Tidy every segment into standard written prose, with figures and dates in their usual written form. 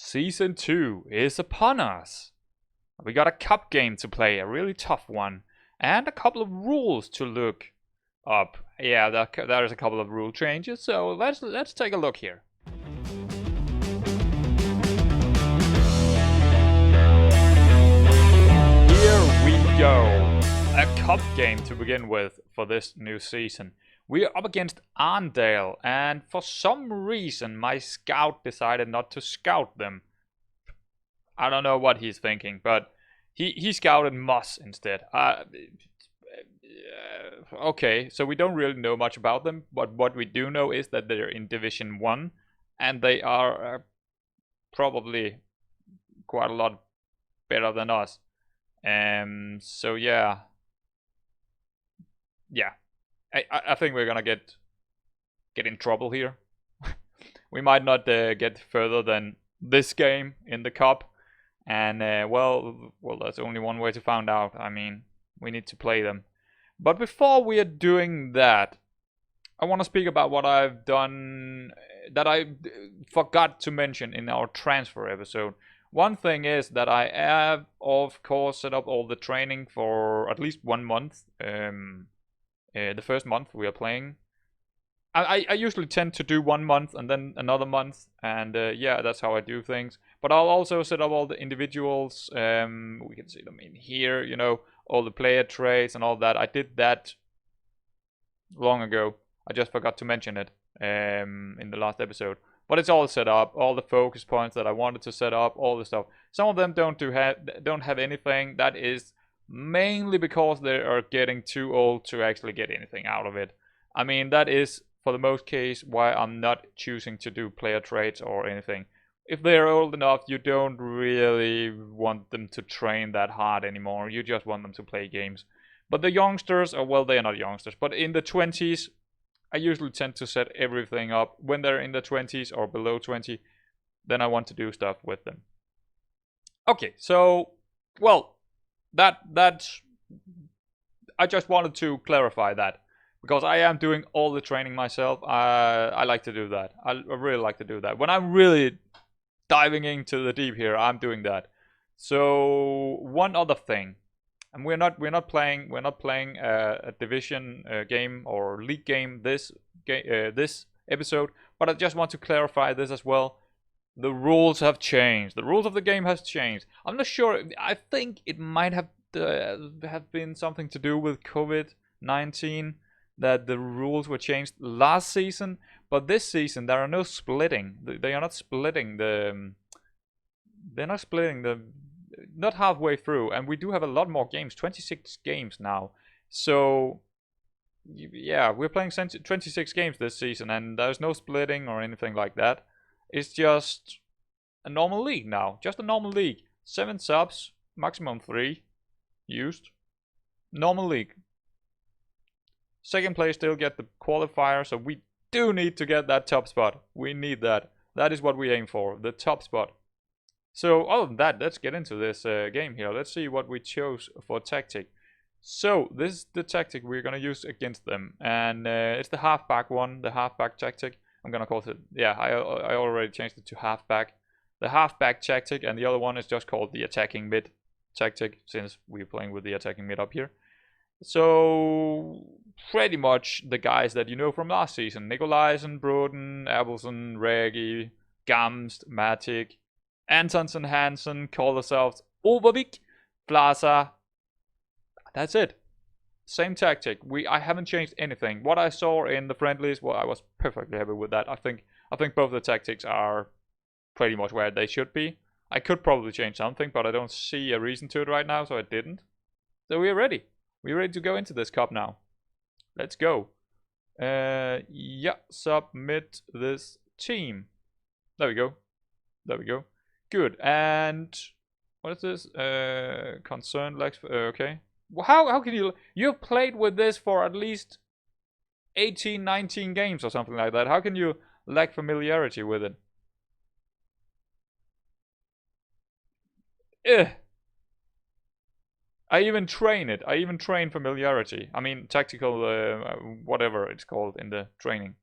Season 2 is upon us. We got a cup game to play, a really tough one, and a couple of rules to look up. Yeah, there's a couple of rule changes, so let's take a look here. Here we go. A cup game to begin with for this new season. We are up against Arndale, and for some reason my scout decided not to scout them. I don't know what he's thinking, but he scouted Moss instead. Okay, so we don't really know much about them, but what we do know is that they're in Division 1, and they are probably quite a lot better than us. So yeah. I think we're gonna get in trouble here. We might not get further than this game in the cup, and well, there's only one way to find out. I mean, we need to play them. But before we are doing that, I want to speak about what I've done that I forgot to mention in our transfer episode. One thing is that I have, of course, set up all the training for at least 1 month. The first month we are playing. I usually tend to do 1 month and then another month, and yeah, that's how I do things. But I'll also set up all the individuals. We can see them in here, you know, all the player traits and all that. I did that long ago. I just forgot to mention it in the last episode. But it's all set up, all the focus points that I wanted to set up, all the stuff. Some of them don't have anything. That is mainly because they are getting too old to actually get anything out of it. I mean, that is for the most case why I'm not choosing to do player traits or anything. If they're old enough, you don't really want them to train that hard anymore. You just want them to play games. But the youngsters, or well, they are not youngsters, but in the 20s, I usually tend to set everything up. When they're in the 20s or below 20, then I want to do stuff with them. Okay, so, well, that's I just wanted to clarify that, because I am doing all the training myself. I like to do that. I really like to do that. When I'm really diving into the deep here, I'm doing that. So one other thing, and we're not playing a division game or league game this episode, but I just want to clarify this as well. The rules have changed. The rules of the game has changed. I'm not sure. I think it might have been something to do with COVID-19 that the rules were changed last season. But this season there are no splitting. They are not splitting the. They're not splitting the. Not halfway through, and we do have a lot more games. 26 games now. So yeah, we're playing 26 games this season, and there's no splitting or anything like that. It's just a normal league now. Just a normal league. 7 subs, maximum 3 used. Normal league. Second place still get the qualifier, so we do need to get that top spot. We need that. That is what we aim for, the top spot. So other than that, let's get into this game here. Let's see what we chose for tactic. So this is the tactic we're gonna use against them, and it's the halfback one, the halfback tactic. I'm gonna call it, yeah, I already changed it to halfback. The halfback tactic, and the other one is just called the attacking mid tactic, since we're playing with the attacking mid up here. So pretty much the guys that you know from last season: Nikolaisen, Broden, Abelson, Regi, Gamst, Matic, Antonsen, Hansen, Kolasovs, Overvik, Plaza. That's it. Same tactic. I haven't changed anything. What I saw in the friendlies, well, I was perfectly happy with that. I think both the tactics are pretty much where they should be. I could probably change something, but I don't see a reason to it right now, so I didn't. So we're ready. We're ready to go into this cup now. Let's go. Yeah, submit this team. There we go. There we go. Good. And what is this? Concerned Lex. Okay. How can you've played with this for at least 18, 19 games or something like that. How can you lack familiarity with it? I even train it. I even train familiarity. I mean, tactical, whatever it's called in the training.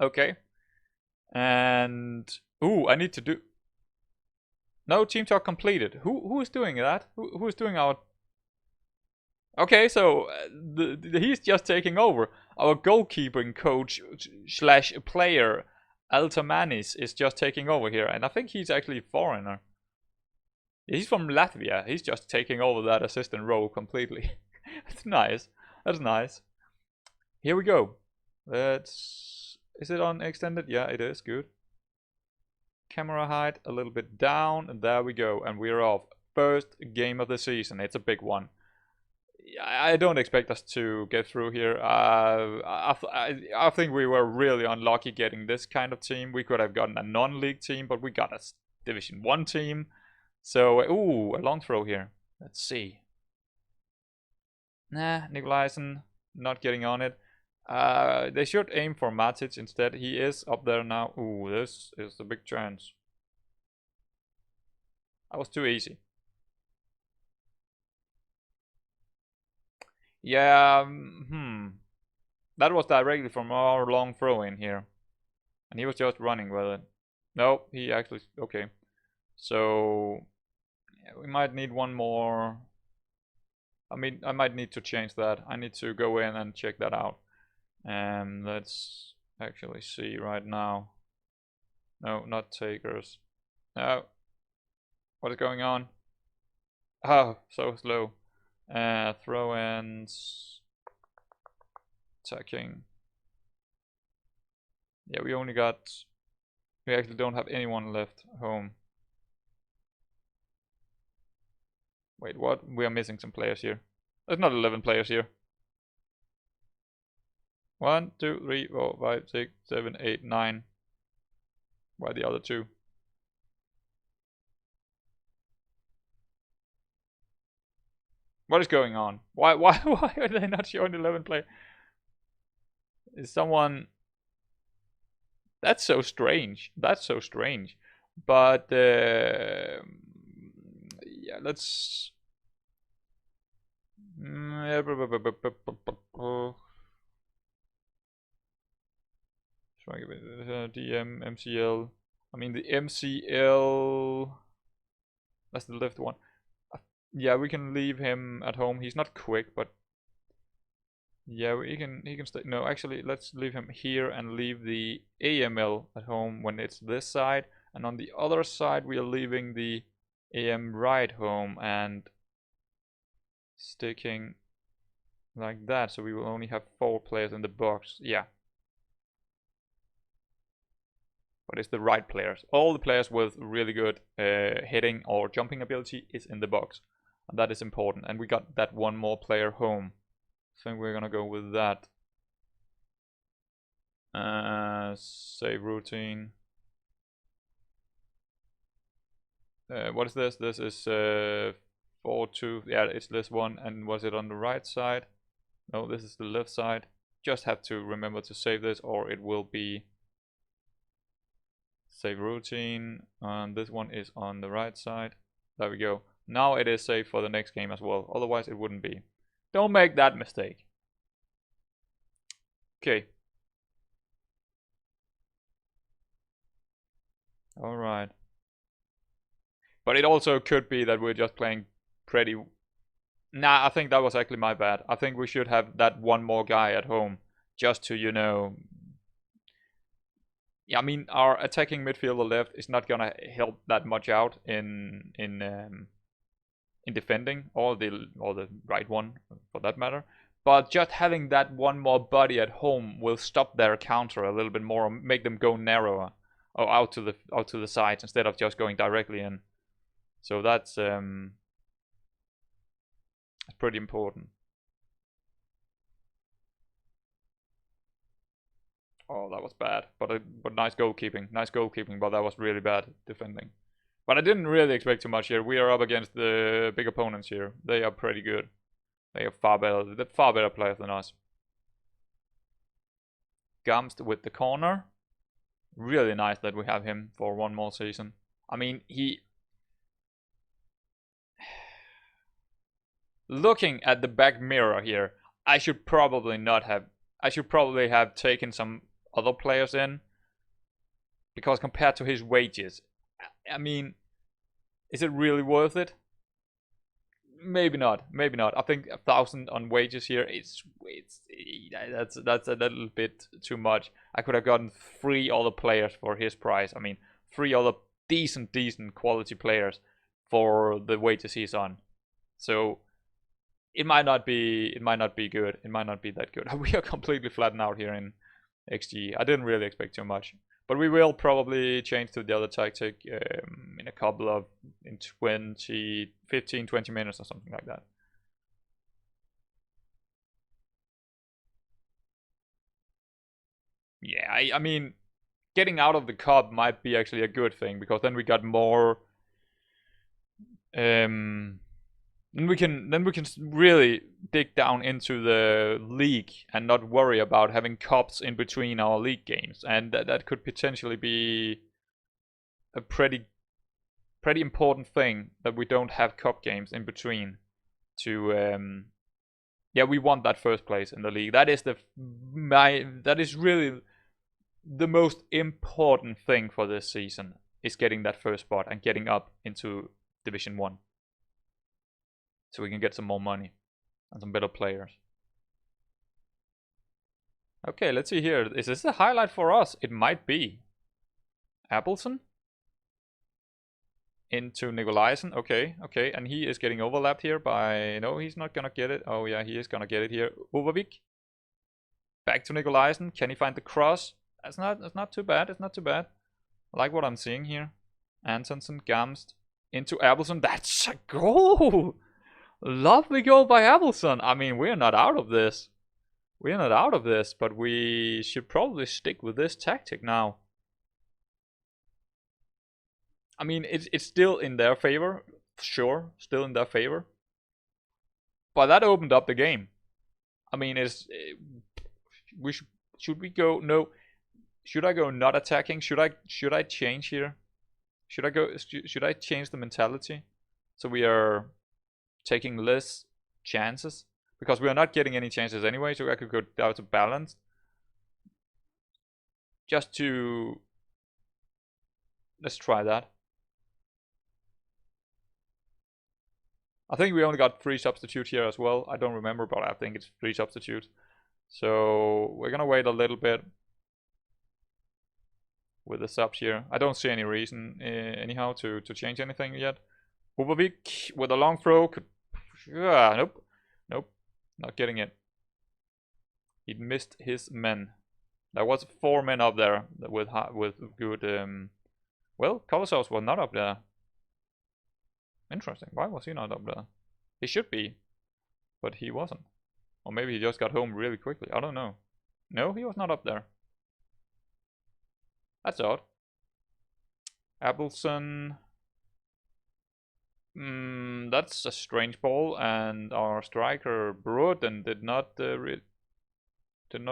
Okay. And ooh, I need to do. No, team talk completed. Who is doing that? Who is doing our? Okay, so he's just taking over. Our goalkeeping coach slash player, Altamanis, is just taking over here, and I think he's actually a foreigner. He's from Latvia. He's just taking over that assistant role completely. That's nice. That's nice. Here we go. Let's. Is it on extended? Yeah, it is. Good. Camera height a little bit down, and there we go. And we're off. First game of the season. It's a big one. I don't expect us to get through here. I think we were really unlucky getting this kind of team. We could have gotten a non-league team, but we got a Division 1 team. So, ooh, a long throw here. Let's see. Nah, Nikolaisen not getting on it. They should aim for Matic instead. He is up there now. Ooh, this is a big chance. That was too easy. Yeah, that was directly from our long throw in here. And he was just running with it. Nope, he actually, okay. So, yeah, we might need one more. I mean, I might need to change that. I need to go in and check that out. And let's actually see right now. No, not takers. No. What is going on? Oh, so slow. Throw-ins. Attacking. Yeah, we only got... We actually don't have anyone left home. Wait, what? We are missing some players here. There's not 11 players here. 1, 2, 3, 4, 5, 6, 7, 8, 9. Why the other 2? What is going on? Why are they not showing 11 players? Is someone... That's so strange. That's so strange. But yeah, let's. DM MCL. I mean the MCL. That's the left one. Yeah, we can leave him at home. He's not quick, but yeah, he can stay. No, actually, let's leave him here and leave the AML at home when it's this side. And on the other side, we are leaving the AM right home and sticking like that. So we will only have 4 players in the box. Yeah. But it's the right players. All the players with really good hitting or jumping ability is in the box. And that is important. And we got that one more player home. I think we're gonna go with that. Save routine. What is this? This is 4-2. Yeah, it's this one. And was it on the right side? No, this is the left side. Just have to remember to save this, or it will be save routine. And this one is on the right side. There we go. Now it is safe for the next game as well. Otherwise, it wouldn't be. Don't make that mistake. Okay. Alright. But it also could be that we're just playing pretty... Nah, I think that was actually my bad. I think we should have that one more guy at home. Just to, you know... Yeah, I mean, our attacking midfielder left is not gonna help that much out in defending, or the right one for that matter. But just having that one more body at home will stop their counter a little bit more, or make them go narrower, or out to the sides instead of just going directly in. So that's pretty important. Oh, that was bad, but nice goalkeeping, but that was really bad defending. But I didn't really expect too much here. We are up against the big opponents here. They are pretty good. They are far better players than us. Gamst with the corner. Really nice that we have him for one more season. I mean, he... Looking at the back mirror here, I should probably have taken some other players in. because compared to his wages, I mean, is it really worth it? Maybe not. Maybe not. I think 1,000 on wages here. That's a little bit too much. I could have gotten 3 other players for his price. I mean, 3 other decent quality players for the wages he's on. So it might not be good. It might not be that good. We are completely flattened out here in XG. I didn't really expect too much. But we will probably change to the other tactic in a couple of, in 15, 20 minutes or something like that. Yeah, I mean, getting out of the cup might be actually a good thing, because then we got more... then we can really dig down into the league and not worry about having cups in between our league games, and that could potentially be a pretty important thing, that we don't have cup games in between. To yeah, we want that first place in the league. That is that is really the most important thing for this season, is getting that first spot and getting up into Division 1. So we can get some more money and some better players. Okay, let's see here. Is this a highlight for us? It might be. Appleson into Nicolaisen. Okay, and he is getting overlapped here by... No, he's not gonna get it. Oh yeah, he is gonna get it here. Overvik. Back to Nicolaisen. Can he find the cross? That's not too bad. It's not too bad. I like what I'm seeing here. Antonsen, Gamst into Appleson. That's a goal! Lovely goal by Appleson. I mean, we're not out of this. We're not out of this, but we should probably stick with this tactic now. I mean, it's still in their favor. Sure, still in their favor. But that opened up the game. I mean, should we go... No. Should I go not attacking? Should I change here? Should I change the mentality? So we are taking less chances, because we are not getting any chances anyway, so I could go down to balanced, just to... Let's try that. I think we only got 3 substitutes here as well. I don't remember, but I think it's 3 substitutes. So we're gonna wait a little bit with the subs here. I don't see any reason anyhow to change anything yet. Ubavik with a long throw could... nope, not getting it. He missed his men. There was 4 men up there with good... Well, Kolosovs was not up there. Interesting. Why was he not up there? He should be, but he wasn't. Or maybe he just got home really quickly. I don't know. No, he was not up there. That's odd. Appleson. That's a strange ball, and our striker Broden did not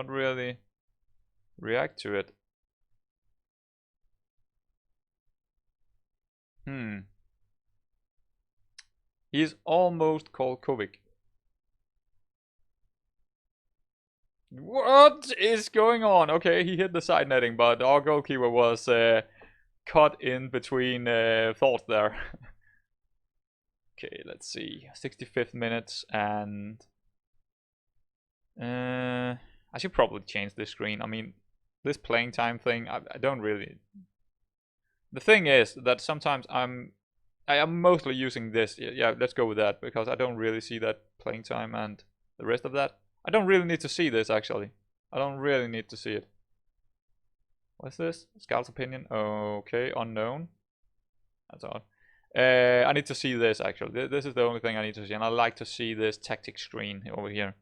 really react to it. He's almost called Kovic. What is going on? Okay, he hit the side netting, but our goalkeeper was caught in between thoughts there. Okay, let's see. 65th minute, and I should probably change this screen. I mean, this playing time thing, I don't really... The thing is that sometimes I am mostly using this. Yeah, let's go with that, because I don't really see that playing time and the rest of that. I don't really need to see this, actually. I don't really need to see it. What's this? Scout's opinion. Okay, unknown. That's odd. I need to see this, actually. This is the only thing I need to see, and I like to see this tactic screen over here.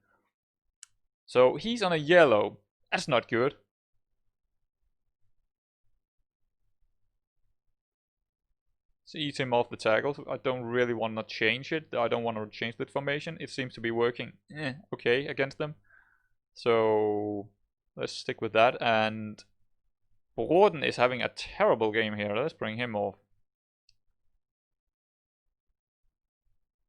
So he's on a yellow. That's not good. So eat him off the tackle. I don't really want to change it. I don't want to change the formation. It seems to be working okay against them. So let's stick with that. And Broden is having a terrible game here. Let's bring him off.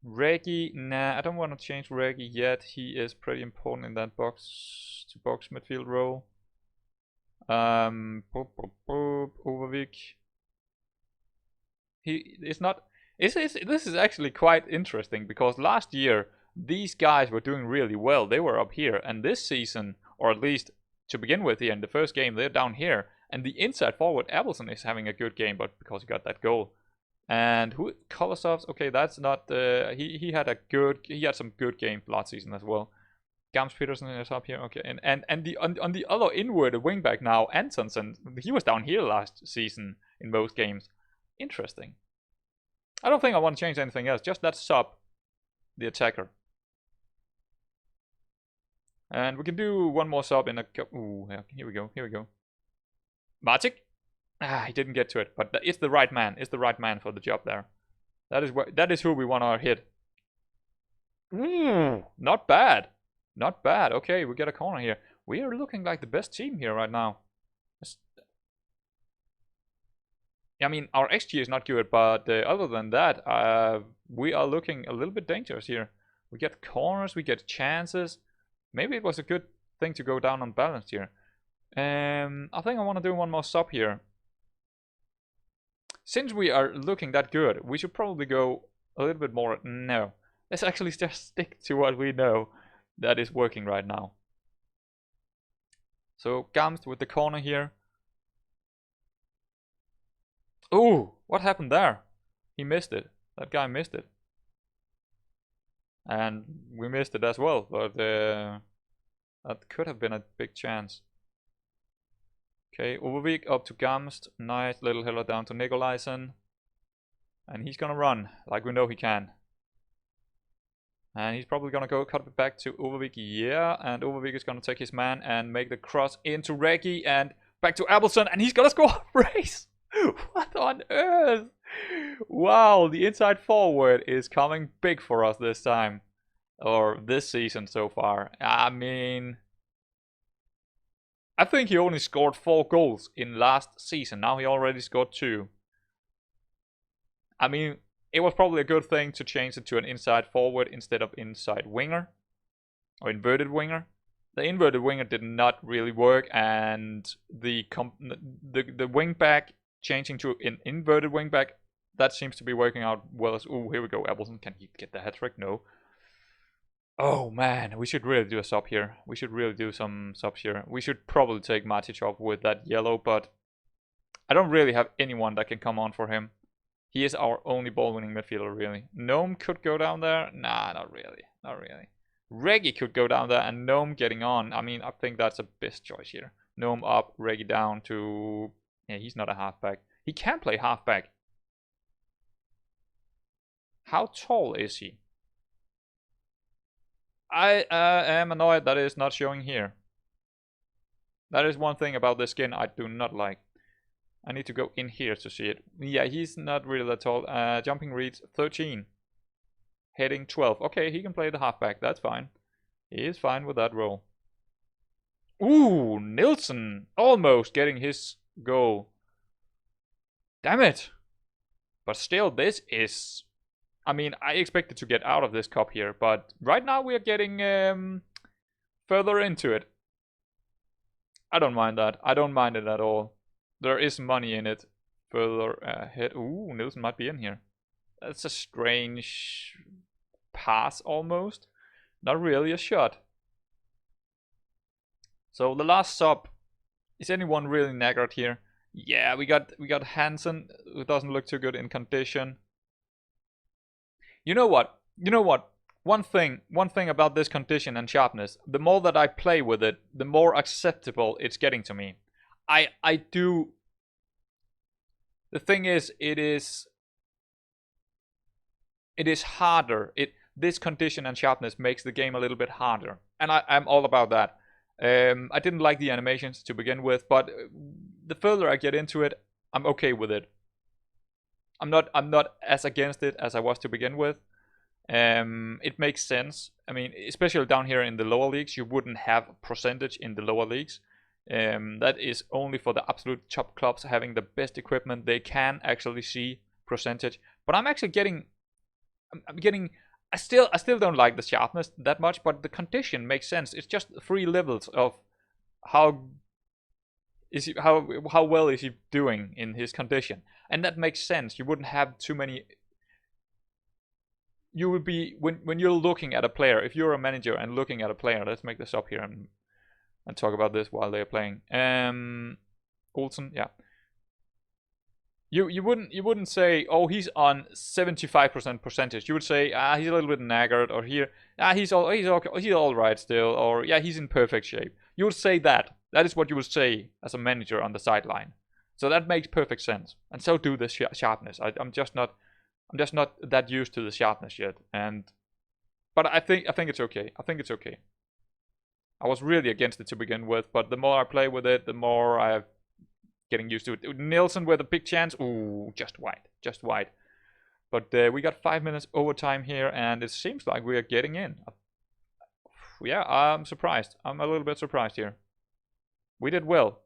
Reggie, nah, I don't want to change Reggie yet. He is pretty important in that box-to-box midfield role. Overvik. He is not. This is actually quite interesting because last year these guys were doing really well. They were up here, and this season, or at least to begin with, here in the first game, they're down here. And the inside forward Abelson is having a good game, but because he got that goal. And who Kolosov's? Okay, that's not. He had some good games last season as well. Gams Peterson is up here. Okay, and the on the other inward wingback now, Antonsen, he was down here last season in most games. Interesting. I don't think I want to change anything else. Just that sub, the attacker. And we can do one more sub in a. Ooh, here we go. Here we go. Matic. He didn't get to it, but it's the right man. It's the right man for the job there. That is who we want to hit. Not bad. Not bad. Okay, we get a corner here. We are looking like the best team here right now. I mean, our XG is not good, but other than that, we are looking a little bit dangerous here. We get corners, we get chances. Maybe it was a good thing to go down unbalanced here. I think I want to do one more sub here. Since we are looking that good, we should probably go a little bit more. No, let's actually just stick to what we know that is working right now. So Gams with the corner here. Ooh, what happened there? He missed it. That guy missed it. And we missed it as well, but that could have been a big chance. Okay, Overvik up to Gamst. Nice little header down to Nikolaisen. And he's gonna run, like we know he can. And he's probably gonna go cut it back to Overvik. Yeah, and Overvik is gonna take his man and make the cross into Reggie and back to Abelson, and he's gonna score a brace! What on earth? Wow, the inside forward is coming big for us this time. Or this season so far. I mean, I think he only scored 4 goals in last season. Now he already scored 2. I mean, it was probably a good thing to change it to an inside forward instead of inside winger. Or inverted winger. The inverted winger did not really work, and the wing back changing to an inverted wing back, that seems to be working out well. Ooh, here we go. Abelson, can he get the hat trick? No. Oh man, we should really do a sub here. We should really do some subs here. We should probably take Matic off with that yellow, but I don't really have anyone that can come on for him. He is our only ball-winning midfielder, really. Gnome could go down there. Nah, not really. Not really. Reggie could go down there, and Gnome getting on. I mean, I think that's a best choice here. Gnome up, Reggie down to... Yeah, he's not a halfback. He can play halfback. How tall is he? I am annoyed that it is not showing here. That is one thing about this skin I do not like. I need to go in here to see it. Yeah, he's not really that tall. Jumping reads 13. Heading 12. Okay, he can play the halfback. That's fine. He is fine with that role. Ooh, Nilsson almost getting his goal. Damn it. But still, this is... I mean, I expected to get out of this cup here, but right now we are getting further into it. I don't mind that. I don't mind it at all. There is money in it. Further ahead. Ooh, Nilsson might be in here. That's a strange pass almost. Not really a shot. So the last sub. Is anyone really knackered here? Yeah, we got Hansen, who doesn't look too good in condition. You know what? You know what? One thing about this condition and sharpness, the more that I play with it, the more acceptable it's getting to me. I do... The thing is, it is harder. This condition and sharpness makes the game a little bit harder. And I'm all about that. I didn't like the animations to begin with, but the further I get into it, I'm okay with it. I'm not as against it as I was to begin with. It makes sense. I mean, especially down here in the lower leagues, you wouldn't have percentage in the lower leagues. That is only for the absolute top clubs having the best equipment. They can actually see percentage. But I'm actually getting... I still don't like the sharpness that much, but the condition makes sense. It's just 3 levels of how how well is he doing in his condition? And that makes sense. You wouldn't have too many. You would be when you're looking at a player. If you're a manager and looking at a player, let's make this up here and talk about this while they're playing. Olsen, yeah. You wouldn't say, oh, he's on 75% percentage. You would say, he's a little bit nagged, or here, he's all right still, or yeah, he's in perfect shape. You would say that. That is what you would say as a manager on the sideline. So that makes perfect sense. And so do the sharpness. I'm just not that used to the sharpness yet. But I think it's okay. I think it's okay. I was really against it to begin with, but the more I play with it, the more I'm getting used to it. Nielsen with a big chance. Ooh, just wide. But we got 5 minutes overtime here, and it seems like we are getting in. Yeah, I'm surprised. I'm a little bit surprised here. We did well.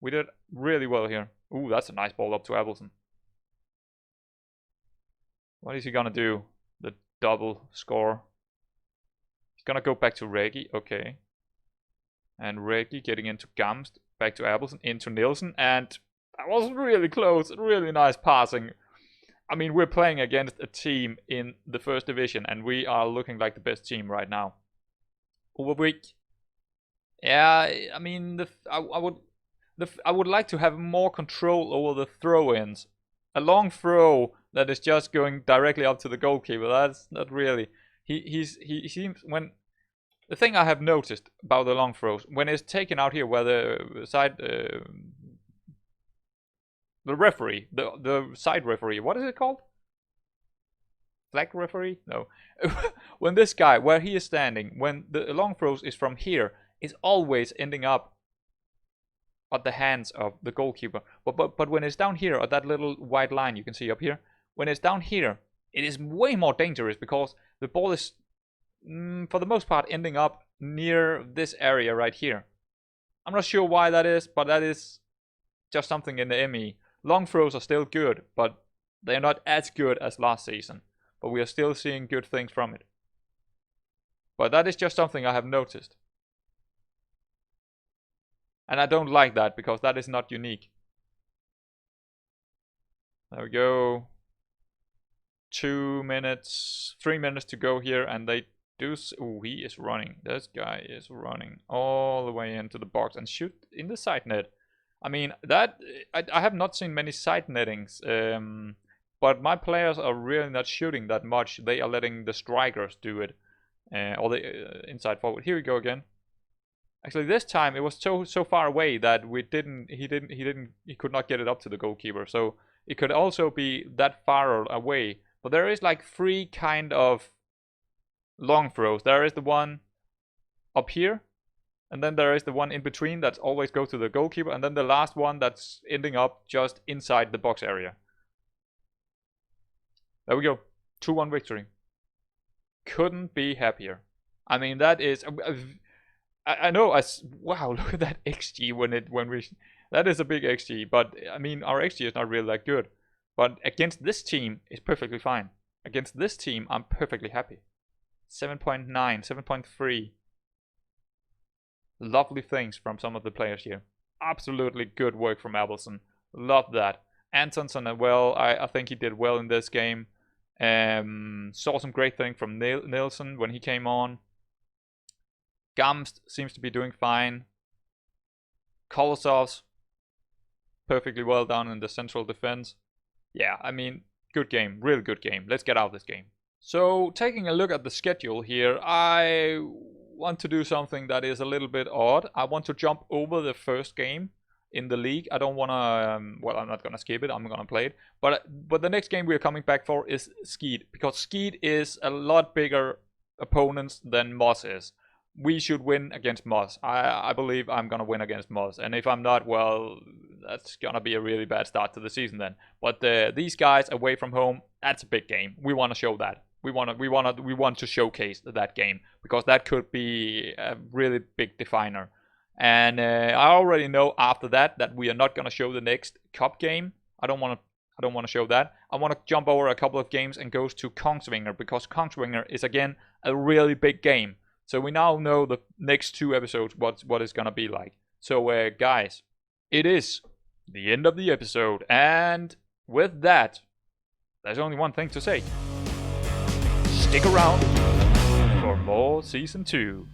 We did really well here. Ooh, that's a nice ball up to Abelson. What is he gonna do? The double score. He's gonna go back to Regi. Okay. And Regi getting into Gamst. Back to Abelson. Into Nielsen. And that was really close. Really nice passing. I mean, we're playing against a team in the first division, and we are looking like the best team right now. Overbeek. Yeah, I mean, I would like to have more control over the throw-ins. A long throw that is just going directly up to the goalkeeper. That's not really. He seems when. The thing I have noticed about the long throws, when it's taken out here, where the side, the referee, the side referee, what is it called? Flag referee? No. When this guy, where he is standing, when the long throws is from here, it's always ending up at the hands of the goalkeeper. But when it's down here at that little white line you can see up here, when it's down here, it is way more dangerous because the ball is, for the most part, ending up near this area right here. I'm not sure why that is, but that is just something in the ME. Long throws are still good, but they're not as good as last season. But we are still seeing good things from it. But that is just something I have noticed. And I don't like that because that is not unique. There we go. 2 minutes, 3 minutes to go here, and they do. Ooh, he is running. This guy is running all the way into the box and shoot in the side net. I mean, that I have not seen many side nettings, but my players are really not shooting that much. They are letting the strikers do it, or the inside forward. Here we go again. Actually, this time it was so far away that he could not get it up to the goalkeeper. So it could also be that far away. But there is like 3 kind of long throws. There is the one up here, and then there is the one in between that always goes to the goalkeeper, and then the last one that's ending up just inside the box area. There we go. 2-1 victory. Couldn't be happier. I mean, that is. I know. Wow, look at that XG when we. That is a big XG, but I mean, our XG is not really that good. But against this team, it's perfectly fine. Against this team, I'm perfectly happy. 7.9, 7.3. Lovely things from some of the players here. Absolutely good work from Abelson. Love that. Antonsen as well. I think he did well in this game. Saw some great things from Nielsen when he came on. Gamst seems to be doing fine. Kolosov's perfectly well down in the central defense. Yeah, I mean, good game. Really good game. Let's get out of this game. So, taking a look at the schedule here, I want to do something that is a little bit odd. I want to jump over the first game in the league. I don't want to, well, I'm not going to skip it. I'm going to play it. But the next game we're coming back for is Skeid, because Skeid is a lot bigger opponents than Moss is. We should win against Moss. I believe I'm going to win against Moss. And if I'm not, well, that's going to be a really bad start to the season then. But these guys away from home, that's a big game. We want to show that. We want to showcase that game, because that could be a really big definer. And I already know after that we are not going to show the next cup game. I don't want to show that. I want to jump over a couple of games and go to Kongsvinger, because Kongsvinger is again a really big game. So we now know the next 2 episodes what it's gonna be like. So guys, it is the end of the episode, and with that, there's only one thing to say. Stick around for more Season 2.